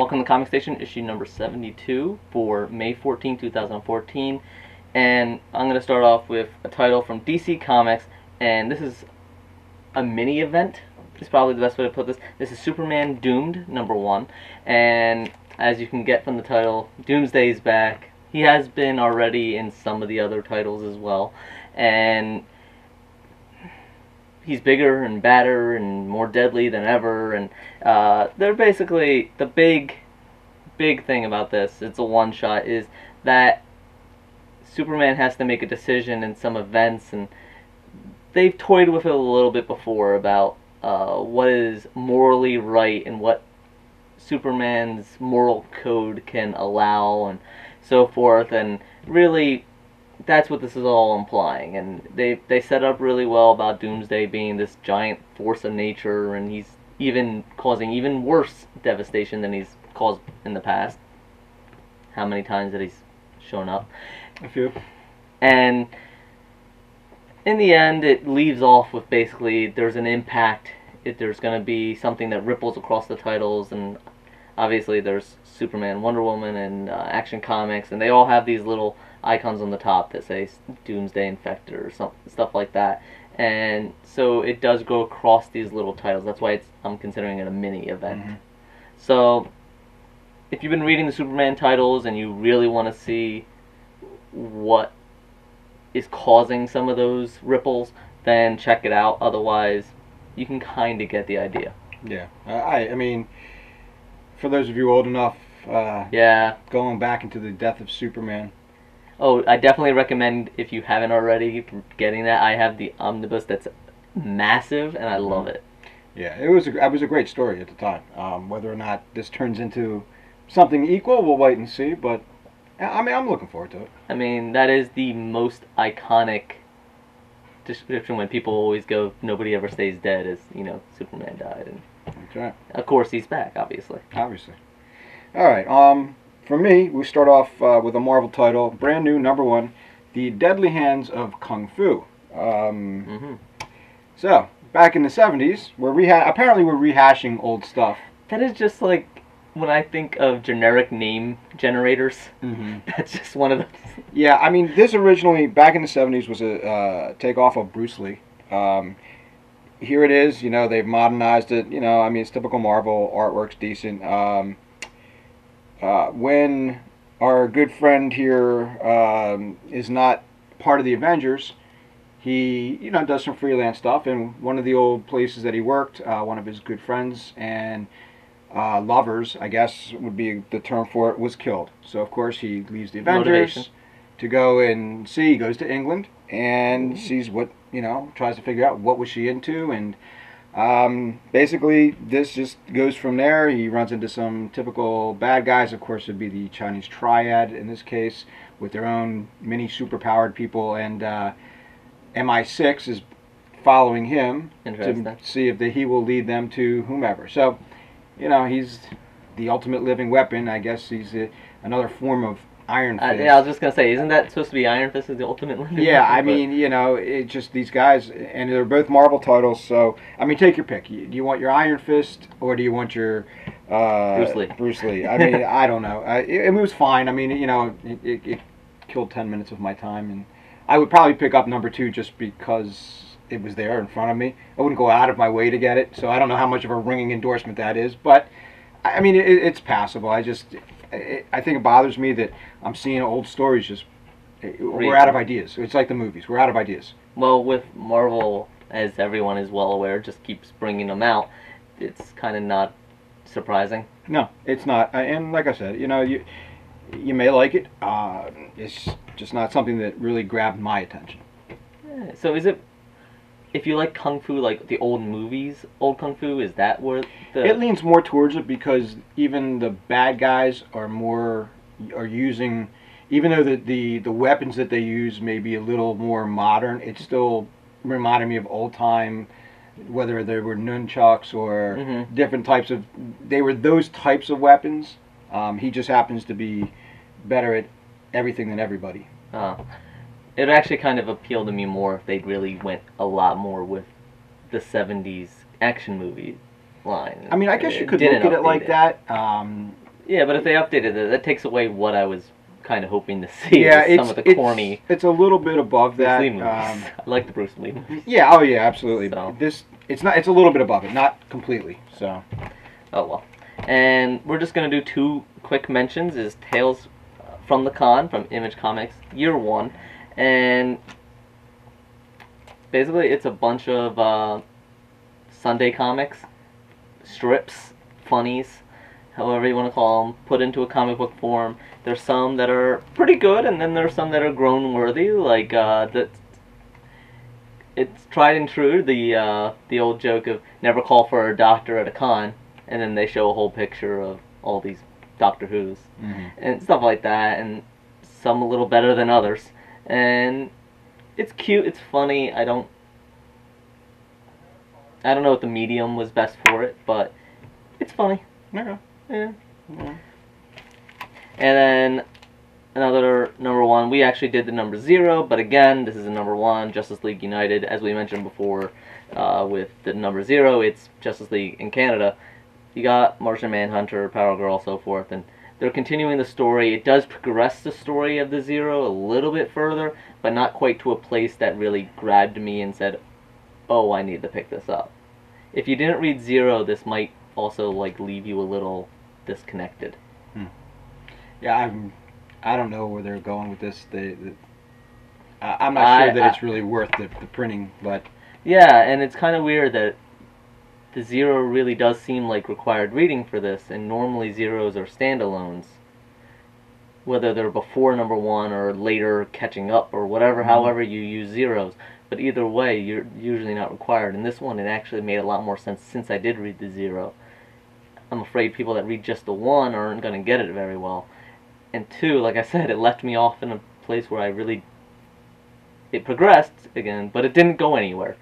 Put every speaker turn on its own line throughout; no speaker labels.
Welcome to Comic Station, issue number 72 for May 14, 2014. And I'm going to start off with a title from DC Comics, and this is a mini event. Is probably the best way to put this. This is Superman Doomed, number 1. And as you can get from the title, Doomsday is back. He has been already in some of the other titles as well. And he's bigger and badder and more deadly than ever, and they're basically the big thing about this. It's a one-shot. Is that Superman has to make a decision in some events, and they've toyed with it a little bit before about what is morally right and what Superman's moral code can allow and so forth, and really that's what this is all implying. And they set up really well about Doomsday being this giant force of nature, and he's even causing even worse devastation than he's caused in the past. How many times that he's shown up?
A few.
And in the end, it leaves off with basically there's an impact. There's going to be something that ripples across the titles, and obviously there's Superman, Wonder Woman, and Action Comics, and they all have these little icons on the top that say Doomsday Infector or stuff like that. And so it does go across these little titles. That's why I'm considering it a mini event. Mm-hmm. So if you've been reading the Superman titles and you really want to see what is causing some of those ripples, then check it out. Otherwise, you can kind of get the idea.
Yeah. I mean, for those of you old enough, going back into the death of Superman.
Oh, I definitely recommend, if you haven't already, getting that. I have the omnibus that's massive, and I love it.
Yeah, it was a great story at the time. Whether or not this turns into something equal, we'll wait and see. But I mean, I'm looking forward to it.
I mean, that is the most iconic description when people always go, "Nobody ever stays dead," as Superman died, and
that's right.
Of course, he's back. Obviously.
All right. For me, we start off with a Marvel title, brand new, number 1, The Deadly Hands of Kung Fu. So, back in the 70s, apparently we're rehashing old stuff.
That is just like when I think of generic name generators. That's just one of those.
Yeah, I mean, this originally, back in the 70s, was a takeoff of Bruce Lee. Here it is, they've modernized it. I mean, it's typical Marvel, artwork's decent. When our good friend here is not part of the Avengers, he does some freelance stuff, and one of the old places that he worked, one of his good friends and lovers, I guess would be the term for it, was killed. So of course he leaves the Avengers to go and see. He goes to England and sees what, tries to figure out what was she into, and basically this just goes from there. He runs into some typical bad guys. Of course, it'd be the Chinese Triad in this case, with their own mini superpowered people, and MI6 is following him to see if he will lead them to whomever. So, he's the ultimate living weapon. I guess he's another form of Iron Fist.
Yeah, I was just going to say, isn't that supposed to be Iron Fist is the ultimate living weapon?
Yeah, I mean, it's just these guys, and they're both Marvel titles, so, I mean, take your pick. Do you want your Iron Fist, or do you want your Bruce Lee. I mean, I don't know. It was fine. I mean, it killed 10 minutes of my time, and I would probably pick up number 2 just because it was there in front of me. I wouldn't go out of my way to get it, so I don't know how much of a ringing endorsement that is, but I mean, it's passable. I think it bothers me that I'm seeing old stories just, we're out of ideas. It's like the movies. We're out of ideas.
Well, with Marvel, as everyone is well aware, just keeps bringing them out, it's kind of not surprising.
No, it's not. And like I said, you may like it. It's just not something that really grabbed my attention.
Yeah, so is it, if you like Kung Fu, like the old movies, old Kung Fu, is that where
it leans more towards it, because even the bad guys are using, even though the weapons that they use may be a little more modern, it still reminded me of old time, whether they were nunchucks or different types of, they were those types of weapons. He just happens to be better at everything than everybody.
It actually kind of appealed to me more if they really went a lot more with the 70s action movie line.
I mean, I guess you could look at it like that.
Yeah, but if they updated it, that takes away what I was kind of hoping to see.
Yeah,
Some of the corny
it's a little bit above
Bruce
that.
Lee movies. I like the Bruce Lee movies.
Yeah, oh yeah, absolutely.
So.
It's a little bit above it, not completely. So.
Oh well. And we're just gonna do 2 quick mentions. Is Tales from the Con from Image Comics Year 1, and basically it's a bunch of Sunday comics, strips, funnies, however you want to call them, put into a comic book form. There's some that are pretty good, and then there's some that are grown worthy, like it's tried and true, the old joke of never call for a doctor at a con, and then they show a whole picture of all these Doctor Who's, and stuff like that, and some a little better than others. And it's cute, it's funny. I don't know if the medium was best for it, but it's funny.
Okay.
Yeah. And then another number 1. We actually did the number 0, but again, this is a number 1, Justice League United. As we mentioned before, with the number 0, it's Justice League in Canada. You got Martian Manhunter, Power Girl, so forth, and they're continuing the story. It does progress the story of the 0 a little bit further, but not quite to a place that really grabbed me and said, oh, I need to pick this up. If you didn't read 0, this might also like leave you a little disconnected.
Yeah, I don't know where they're going with this. I'm not sure that it's really worth the printing, but
yeah, and it's kind of weird that the 0 really does seem like required reading for this, and normally 0s are standalones, whether they're before number 1 or later catching up or whatever, however you use 0s. But either way, you're usually not required. In this one, it actually made a lot more sense since I did read the 0. I'm afraid people that read just the 1 aren't going to get it very well. And 2, like I said, it left me off in a place where it progressed again, but it didn't go anywhere.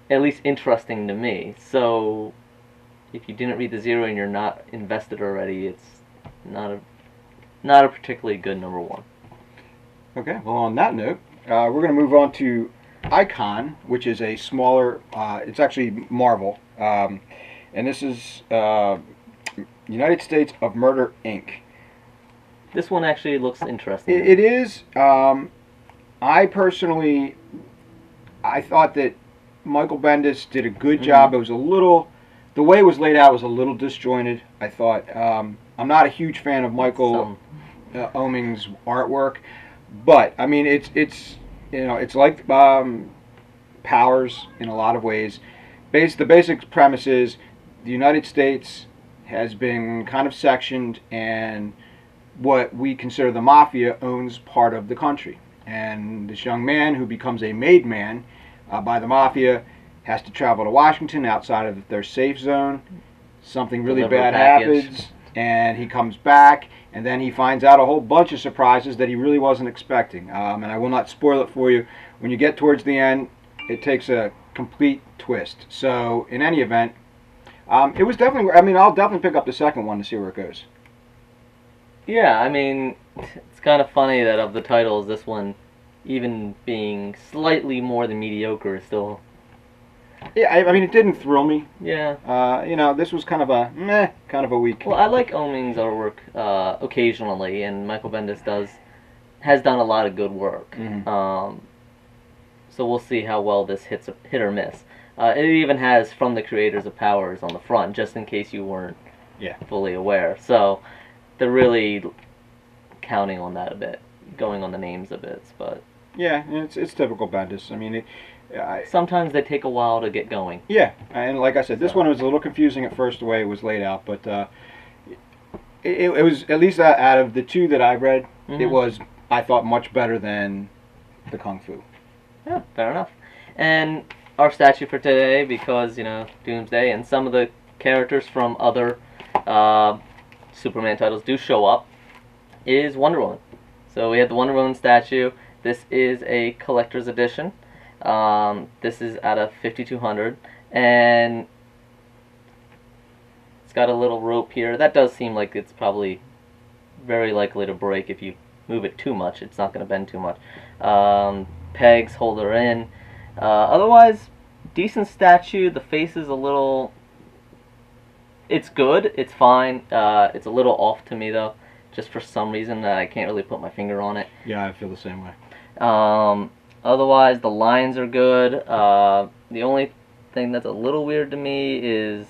At least interesting to me. So if you didn't read the 0 and you're not invested already, it's not a particularly good number 1.
Okay, well on that note, we're going to move on to Icon, which is a smaller, it's actually Marvel, and this is United States of Murder, Inc.
This one actually looks interesting.
It is. I personally, I thought that Michael Bendis did a good job. It was a little, the way it was laid out was a little disjointed, I thought. I'm not a huge fan of Michael Oeming's artwork, but I mean it's like Powers in a lot of ways. The basic premise is the United States has been kind of sectioned, and what we consider the mafia owns part of the country. And this young man who becomes a made man by the mafia has to travel to Washington outside of their safe zone. Something really bad happens, and he comes back, and then he finds out a whole bunch of surprises that he really wasn't expecting. And I will not spoil it for you. When you get towards the end, it takes a complete twist. So, in any event, it was definitely, I mean, I'll definitely pick up the second one to see where it goes.
Yeah, I mean, it's kind of funny that of the titles, this one, even being slightly more than mediocre, is still...
Yeah, I mean, it didn't thrill me.
Yeah.
This was kind of a meh, kind of a week.
Well, I like Oeming's artwork occasionally, and Michael Bendis has done a lot of good work. So we'll see how well this hit or miss. It even has from the creators of Powers on the front, just in case you weren't fully aware. So they're really counting on that a bit, going on the names a bit, but
yeah, it's typical Bendis. I mean,
sometimes they take a while to get going.
Yeah, and like I said, this one was a little confusing at first the way it was laid out, but it was, at least out of the 2 that I've read, it was, I thought, much better than the Kung Fu.
Yeah, fair enough. And our statue for today, because Doomsday and some of the characters from other Superman titles do show up, is Wonder Woman. So we have the Wonder Woman statue. This is a collector's edition. This is out of 5200, and it's got a little rope here. That does seem like it's probably very likely to break if you move it too much. It's not going to bend too much. Pegs hold her in. Otherwise, decent statue. The face is a little It's good. It's fine. It's a little off to me though, just for some reason that I can't really put my finger on it.
Yeah, I feel the same way.
Otherwise, the lines are good. The only thing that's a little weird to me is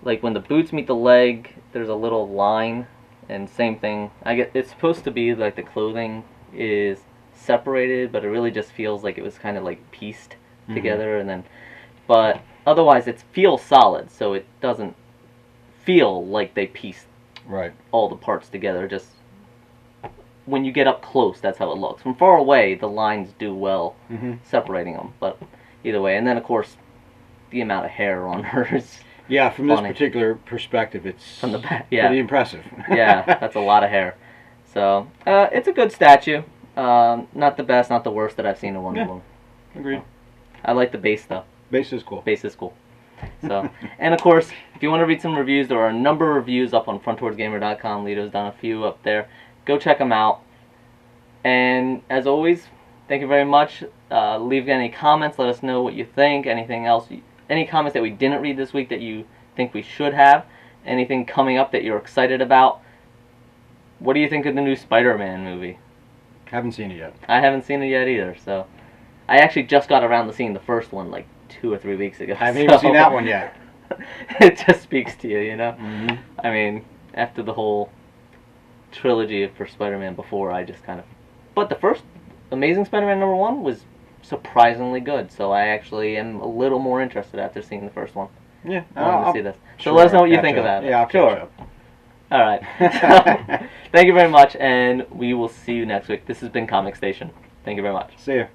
like when the boots meet the leg, there's a little line, and same thing. I get it's supposed to be like the clothing is separated, but it really just feels like it was kind of like pieced together, and then. But otherwise, it feels solid, so it doesn't feel like they pieced all the parts together. Just when you get up close, that's how it looks. From far away, the lines do well separating them, but either way. And then, of course, the amount of hair on her is
yeah, from
funny.
this particular perspective, it's
from the back, yeah,
pretty impressive.
Yeah, that's a lot of hair. So, it's a good statue. Not the best, not the worst that I've seen in Wonder Woman.
Agreed.
I like the base, though.
Base is cool.
Base is cool. So, and of course, if you want to read some reviews, there are a number of reviews up on frontwardsgamer.com. Lito's done a few up there. Go check them out. And as always, thank you very much. Leave any comments. Let us know what you think. Anything else? Any comments that we didn't read this week that you think we should have? Anything coming up that you're excited about? What do you think of the new Spider-Man movie?
Haven't seen it yet.
I haven't seen it yet either. So, I actually just got around to seeing the first one like 2 or 3 weeks ago.
I haven't even seen that one yet.
It just speaks to you, you know?
Mm-hmm.
I mean, after the whole trilogy for Spider-Man before, I just kind of... But the first Amazing Spider-Man #1 was surprisingly good, so I actually am a little more interested after seeing the first one.
Yeah.
I wanted to see this. So
Sure,
let us know
I'll
what you
catch
think
up.
about it.
Yeah, I'll
sure.
catch up.
All right. So, thank you very much, and we will see you next week. This has been Comic Station. Thank you very much.
See ya.